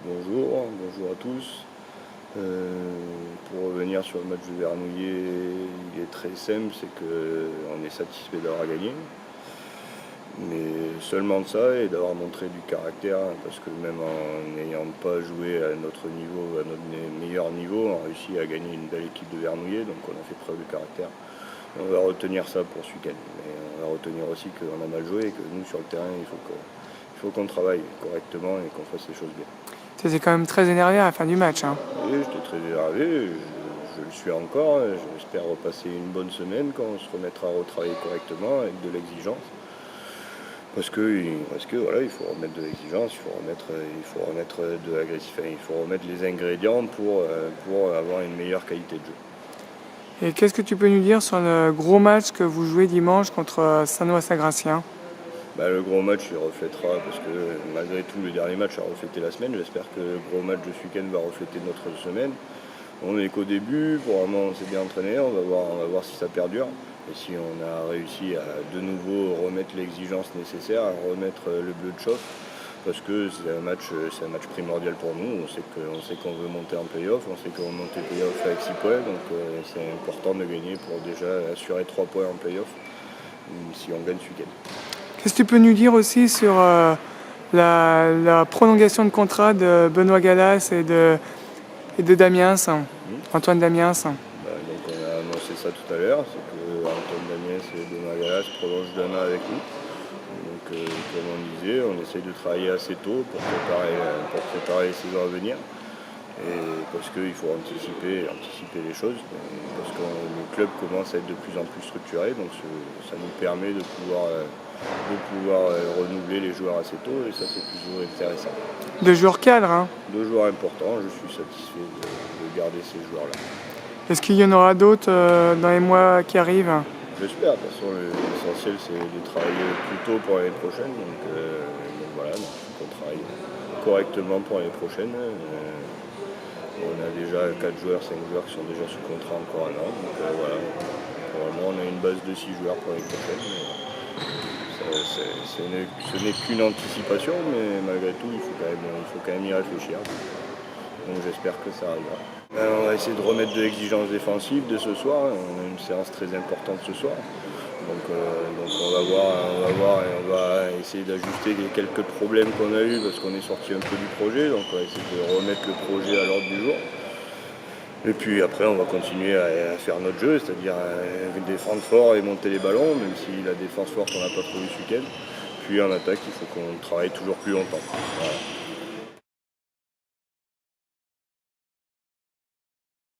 Bonjour à tous. Pour revenir sur le match de Vernouillet, il est très simple, c'est qu'on est satisfait d'avoir gagné. Mais seulement de ça et d'avoir montré du caractère, parce que même en n'ayant pas joué à notre niveau, à notre meilleur niveau, on a réussi à gagner une belle équipe de Vernouillet, donc on a fait preuve de caractère. On va retenir ça pour ce week-end. Mais on va retenir aussi qu'on a mal joué et que nous, sur le terrain, il faut qu'on travaille correctement et qu'on fasse les choses bien. Tu étais quand même très énervé à la fin du match. Oui, j'étais très énervé, je le suis encore. J'espère repasser une bonne semaine quand on se remettra à retravailler correctement avec de l'exigence. Parce que voilà, il faut remettre de l'exigence, il faut remettre de l'agressivité, il faut remettre les ingrédients pour avoir une meilleure qualité de jeu. Et qu'est-ce que tu peux nous dire sur le gros match que vous jouez dimanche contre Sannois-Saint-Gratien? Le gros match, il reflètera, parce que malgré tout, le dernier match a reflété la semaine. J'espère que le gros match de ce week-end va refléter notre semaine. On n'est qu'au début, pour le moment on s'est bien entraîné, on va voir si ça perdure. Et si on a réussi à de nouveau remettre l'exigence nécessaire, à remettre le bleu de chauffe, parce que c'est un match primordial pour nous. On sait qu'on veut monter en play-off, on sait qu'on monte en play-off avec 6 points, donc c'est important de gagner pour déjà assurer 3 points en play-off si on gagne ce week-end. Qu'est-ce que tu peux nous dire aussi sur la prolongation de contrat de Benoît Gallas et de Damiens, Antoine Damiens? Donc on a annoncé ça tout à l'heure, c'est que Antoine Damiens et Benoît Gallas prolongent d'un an avec nous. Donc comme on disait, on essaye de travailler assez tôt pour préparer les saisons à venir. Et parce qu'il faut anticiper les choses, parce que le club commence à être de plus en plus structuré, donc ça nous permet de pouvoir renouveler les joueurs assez tôt, et ça c'est toujours intéressant. De joueurs cadres, Deux joueurs importants, je suis satisfait de garder ces joueurs-là. Est-ce qu'il y en aura d'autres dans les mois qui arrivent? J'espère, de toute façon l'essentiel c'est de travailler plus tôt pour l'année prochaine, donc voilà, il faut qu'on travaille correctement pour l'année prochaine. On a déjà 4 joueurs, 5 joueurs qui sont déjà sous contrat encore un an. Donc voilà, pour le moment on a une base de 6 joueurs pour l'année prochaine. Ce n'est qu'une anticipation, mais malgré tout il faut quand même y réfléchir. Donc j'espère que ça arrivera. On va essayer de remettre de l'exigence défensive dès ce soir. On a une séance très importante ce soir. Donc on va voir et on va essayer d'ajuster les quelques problèmes qu'on a eus parce qu'on est sorti un peu du projet. Donc on va essayer de remettre le projet à l'ordre du jour. Et puis après on va continuer à faire notre jeu, c'est-à-dire défendre fort et monter les ballons, même si la défense forte on n'a pas trouvé ce week-end. Puis en attaque il faut qu'on travaille toujours plus longtemps. Voilà.